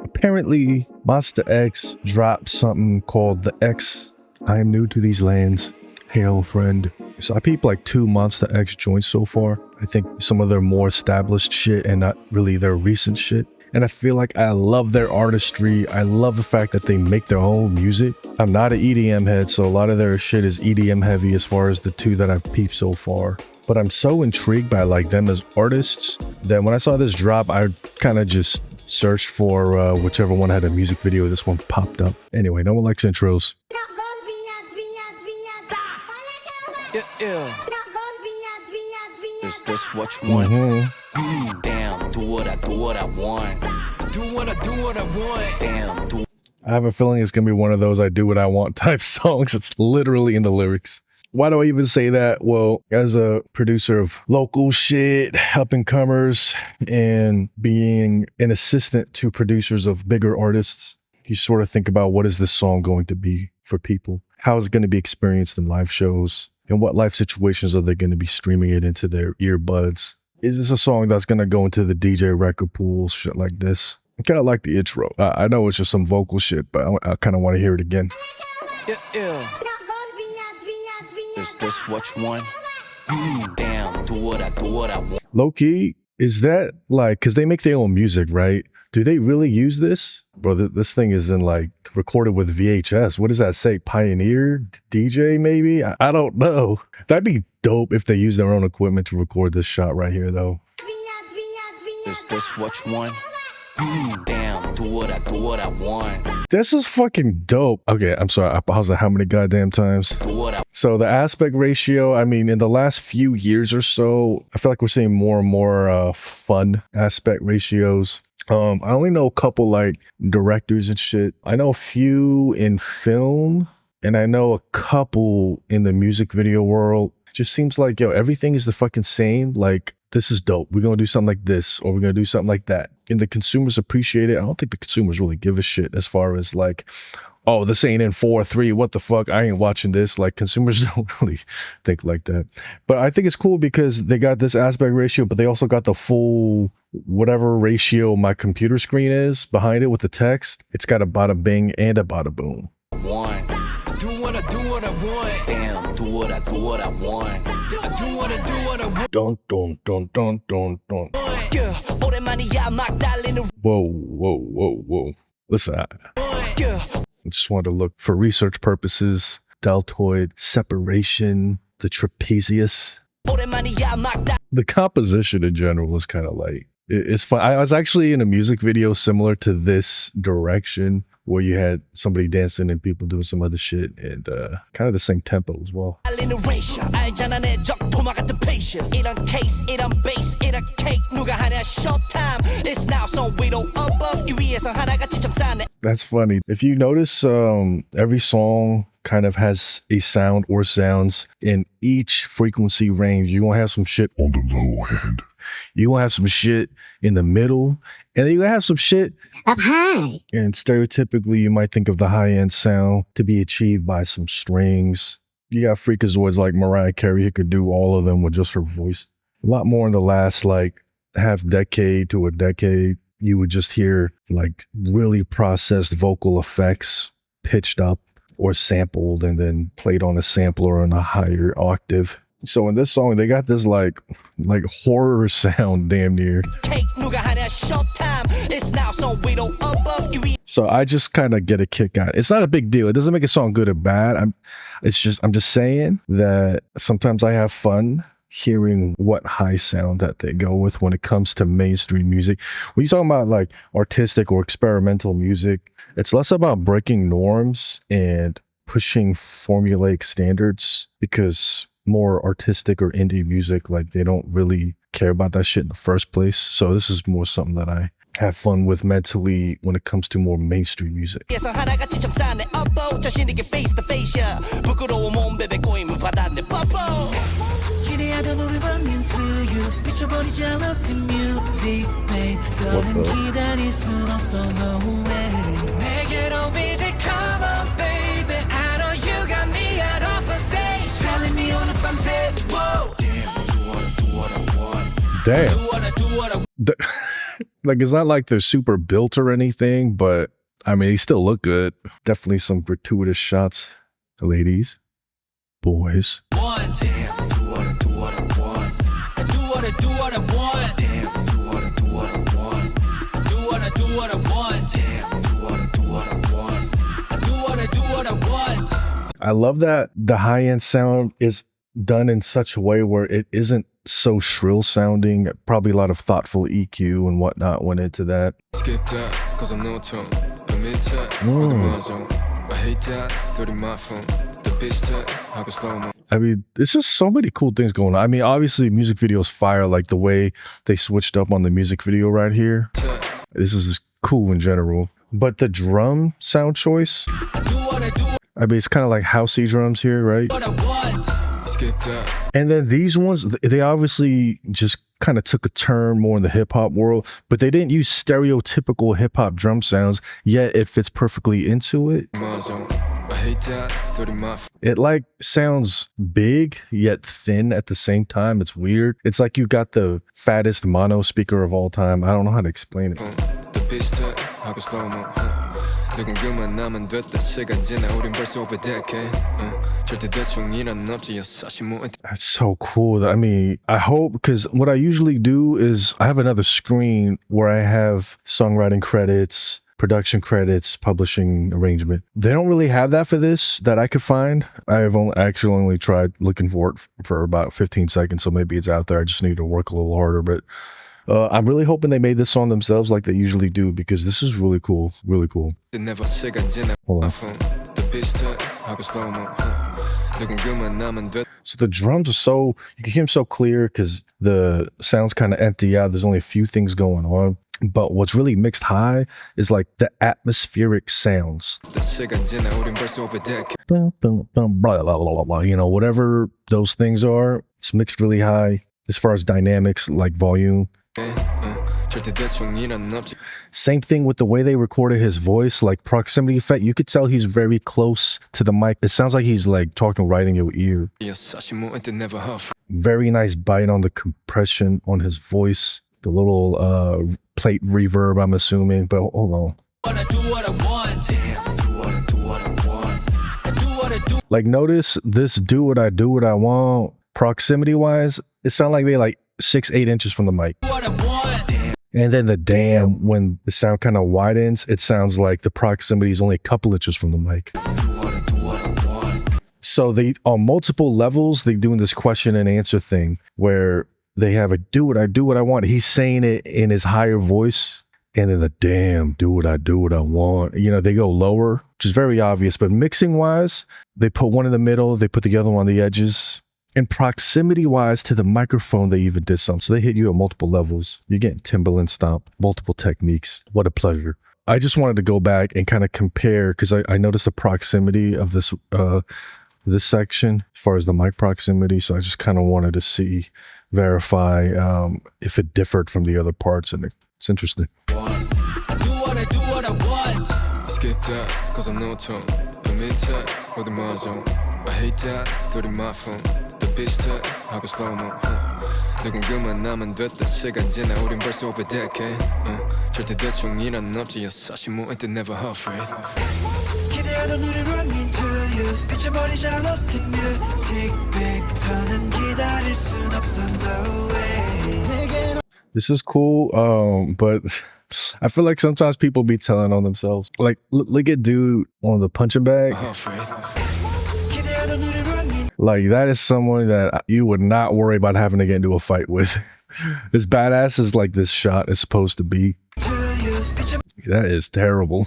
Apparently, Monsta X dropped something called the X. I am new to these lands. Hail, friend. So I peeped like 2 Monsta X joints so far. I think some of their more established shit and not really their recent shit. And I feel like I love their artistry. I love the fact that they make their own music. I'm not an EDM head, so a lot of their shit is EDM heavy as far as the 2 that I've peeped so far. But I'm so intrigued by like them as artists that when I saw this drop, I kind of just searched for whichever one had a music video. This one popped up. Anyway, no one likes intros. Is this what you want? Damn, do what I want. Do what I want. Damn, I have a feeling it's gonna be one of those I do what I want type songs. It's literally in the lyrics. Why do I even say that? Well, as a producer of local shit, up and comers, and being an assistant to producers of bigger artists, you sort of think about what is this song going to be for people? How is it going to be experienced in live shows? And what life situations are they going to be streaming it into their earbuds? Is this a song that's going to go into the DJ record pool, shit like this? I kind of like the intro. I know it's just some vocal shit, but I kind of want to hear it again. Is this what you want? Damn, do what I want. Low key, is that like, because they make their own music, right? Do they really use this? Bro, this thing is in like recorded with VHS. What does that say? Pioneer DJ maybe? I don't know. That'd be dope if they use their own equipment to record this shot right here though. Is this what you want? Damn, do what I want. This is fucking dope. Okay, I'm sorry. I paused it how many goddamn times? So the aspect ratio, I mean, in the last few years or so, I feel like we're seeing more and more fun aspect ratios. I only know a couple like directors and shit. I know a few in film, and I know a couple in the music video world. It just seems like, yo, everything is the fucking same. Like, this is dope. We're going to do something like this, or we're going to do something like that. And the consumers appreciate it. I don't think the consumers really give a shit as far as like, oh, this ain't in 4:3. What the fuck? I ain't watching this. Like, consumers don't really think like that. But I think it's cool because they got this aspect ratio, but they also got the full whatever ratio my computer screen is behind it with the text. It's got a bada bing and a bada boom. Do what I want. Damn, do what I want. I do what I want. Don't. Whoa. Listen, I just wanted to look for research purposes. Deltoid separation, the trapezius. The composition in general is kind of like, it's fun. I was actually in a music video similar to this direction where you had somebody dancing and people doing some other shit and kind of the same tempo as well. That's funny. If you notice, every song kind of has a sound or sounds in each frequency range. You're gonna have some shit on the low end. You're gonna have some shit in the middle, and then you're gonna have some shit up high. And stereotypically, you might think of the high-end sound to be achieved by some strings. You got freakazoids like Mariah Carey who could do all of them with just her voice. A lot more in the last like half decade to a decade, you would just hear like really processed vocal effects pitched up or sampled and then played on a sampler on a higher octave. So in this song, they got this like horror sound damn near. So I just kind of get a kick out. It's not a big deal. It doesn't make a song good or bad. I'm just saying that sometimes I have fun hearing what high sound that they go with when it comes to mainstream music. When you're talking about like artistic or experimental music, it's less about breaking norms and pushing formulaic standards, because more artistic or indie music, like they don't really care about that shit in the first place. So this is more something that I have fun with mentally when it comes to more mainstream music. Damn. Like, it's not like they're super built or anything, but I mean, they still look good. Definitely some gratuitous shots. Ladies, boys. One, damn, do what I want. I do what I want. Damn, do what I want. I do what I want. Damn, do what I want. I do what I want. I love that the high-end sound is done in such a way where it isn't so shrill sounding. Probably a lot of thoughtful EQ and whatnot went into that. Skip that, cause I'm no tone. I made that, I hate that, dirty my phone. The bitch that, I go slow mo. I mean, there's just so many cool things going on. I mean, obviously music videos fire, like the way they switched up on the music video right here. This is just cool in general. But the drum sound choice, I mean, it's kind of like housey drums here, right? And then these ones, they obviously just kind of took a turn more in the hip hop world, but they didn't use stereotypical hip hop drum sounds, yet it fits perfectly into it. It like sounds big yet thin at the same time. It's weird. It's like you got the fattest mono speaker of all time. I don't know how to explain it. That's so cool. I mean, I hope, because what I usually do is I have another screen where I have songwriting credits, production credits, publishing arrangement. They don't really have that for this that I could find. I've only tried looking for it for about 15 seconds, so maybe it's out there. I just need to work a little harder, but I'm really hoping they made this song themselves like they usually do, because this is really cool, really cool. Hold on. So the drums are so, you can hear them so clear because the sound's kind of empty out. There's only a few things going on. But what's really mixed high is like the atmospheric sounds. You know, whatever those things are, it's mixed really high as far as dynamics, like volume. Same thing with the way they recorded his voice, like proximity effect. You could tell he's very close to the mic. It sounds like he's like talking right in your ear. Very nice bite on the compression on his voice. The little plate reverb, I'm assuming, but hold on. Like, notice this do what I want. Proximity wise, it sounds like they like 6-8 inches from the mic. And then the damn, when the sound kind of widens, it sounds like the proximity is only a couple inches from the mic. So they, on multiple levels, they're doing this question and answer thing where they have a do what I want. He's saying it in his higher voice. And then the damn, do what I want. You know, they go lower, which is very obvious. But mixing wise, they put one in the middle, they put the other one on the edges. And proximity wise to the microphone, they even did something. So they hit you at multiple levels. You're getting Timbaland stomp, multiple techniques. What a pleasure. I just wanted to go back and kind of compare, because I noticed the proximity of this this section as far as the mic proximity. So I just kind of wanted to see, verify if it differed from the other parts, and it's interesting. Skip that, cause I'm no tone. I made that, with the muzzle. I hate that, dirty my phone. The bitch that, I go slow mo. 누군가만 나면 됐다. 시간 지나 우린 벌써 over decade. 절대 대충 일은 없지. 사실 뭐 it never afraid. 기대하던 우리 run into you. 그쳐버리자 lost in music. 빅터는 기다릴 순 없어 no way. This is cool, but I feel like sometimes people be telling on themselves. Like, look at dude on the punching bag. Like, that is someone that you would not worry about having to get into a fight with. As badass as like this shot is supposed to be. That is terrible.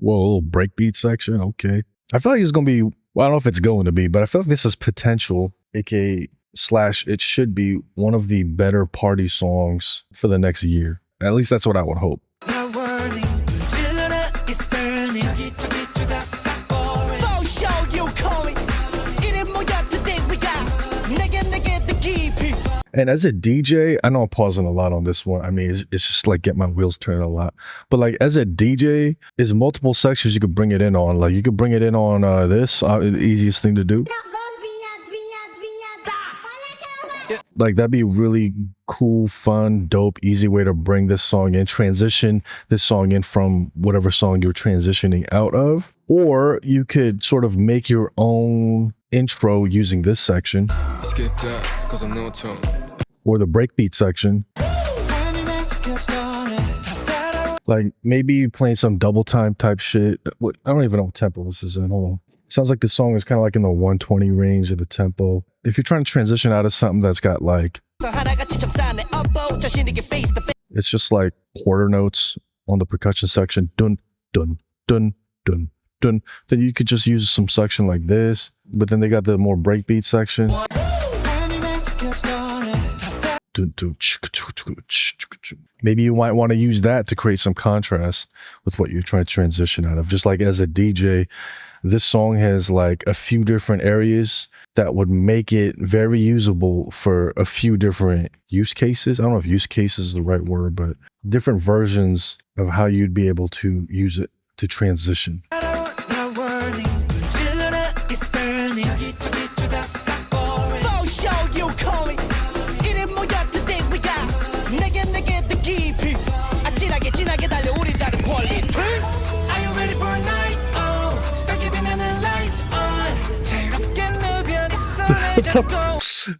Whoa, a little breakbeat section. Okay. I feel like it's going to be, well, I don't know if it's going to be, but I feel like this is potential, aka / it should be one of the better party songs for the next year. At least that's what I would hope. And as a DJ, I know I'm pausing a lot on this one. I mean, it's just like get my wheels turning a lot. But like as a DJ, there's multiple sections you could bring it in on. Like you could bring it in on this, the easiest thing to do. Like that'd be really cool, fun, dope, easy way to bring this song in, transition this song in from whatever song you're transitioning out of. Or you could sort of make your own intro using this section. Skip that, 'cause I'm no tone. Or the breakbeat section. Like maybe you playing some double time type shit. I don't even know what tempo this is in. Hold on. Sounds like the song is kind of like in the 120 range of the tempo. If you're trying to transition out of something that's got like, it's just like quarter notes on the percussion section, dun, dun, dun, dun, dun, then you could just use some section like this. But then they got the more breakbeat section. Maybe you might want to use that to create some contrast with what you're trying to transition out of. Just like as a DJ, this song has like a few different areas that would make it very usable for a few different use cases. I don't know if use cases is the right word, but different versions of how you'd be able to use it to transition.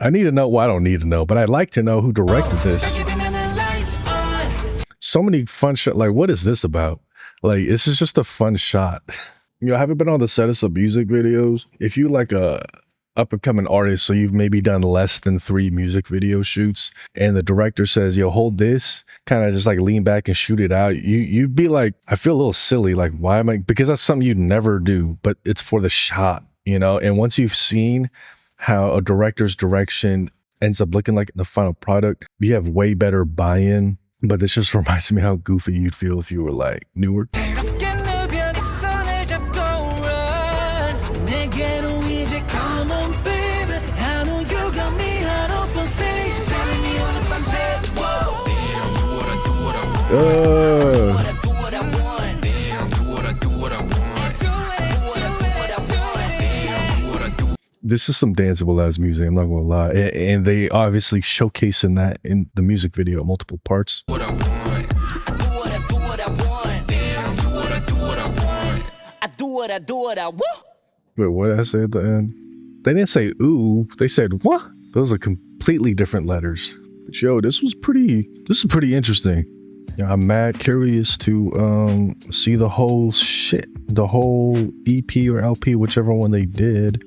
I need to know. Well, I don't need to know, but I'd like to know who directed this. So many fun shots. Like, what is this about? Like, this is just a fun shot. You know, I haven't been on the set of some music videos. If you like a up and coming artist, so you've maybe done less than 3 music video shoots, and the director says, yo, hold this, kind of just like lean back and shoot it out. You'd be like, I feel a little silly. Like, why am I? Because that's something you'd never do, but it's for the shot, you know? And once you've seen how a director's direction ends up looking like the final product, you have way better buy-in. But this just reminds me how goofy you'd feel if you were like newer. This is some danceable ass music, I'm not gonna lie. And they obviously showcasing that in the music video, multiple parts. I do what I want. Wait, what did I say at the end? They didn't say ooh, they said what? Those are completely different letters. But yo, this is pretty interesting. Yeah, I'm mad curious to see the whole shit, the whole EP or LP, whichever one they did.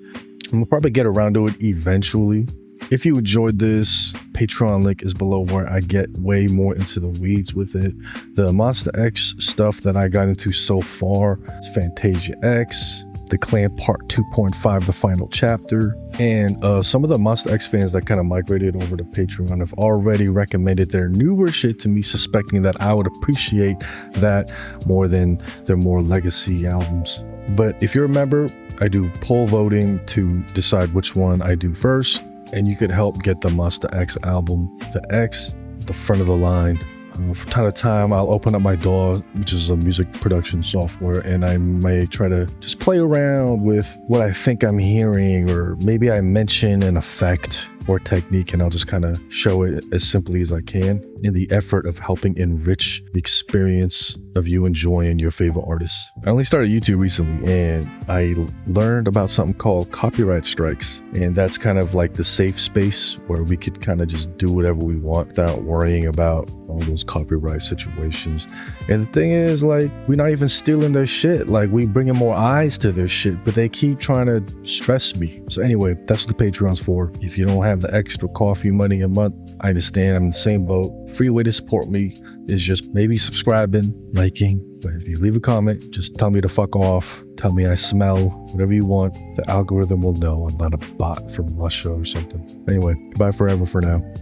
I'm gonna probably get around to it eventually. If you enjoyed this, Patreon link is below where I get way more into the weeds with it. The Monsta X stuff that I got into so far is Fantasia X, The Clan Part 2.5, the final chapter. And some of the Monsta X fans that kind of migrated over to Patreon have already recommended their newer shit to me, suspecting that I would appreciate that more than their more legacy albums. But if you remember, I do poll voting to decide which one I do first, and you could help get the Monsta X album, the X, the front of the line. From time to time, I'll open up my DAW, which is a music production software, and I may try to just play around with what I think I'm hearing, or maybe I mention an effect or technique, and I'll just kind of show it as simply as I can in the effort of helping enrich the experience of you enjoying your favorite artists. I only started YouTube recently, and I learned about something called copyright strikes, and that's kind of like the safe space where we could kind of just do whatever we want without worrying about all those copyright situations. And the thing is, like, we're not even stealing their shit. Like, we bringing more eyes to their shit, but they keep trying to stress me. So anyway, that's what the Patreon's for. If you don't have have the extra coffee money a month. I understand, I'm in the same boat. Free way to support me is just maybe subscribing, liking. But if you leave a comment, just tell me to fuck off. Tell me I smell, whatever you want. The algorithm will know I'm not a bot from Russia or something. Anyway, goodbye forever for now.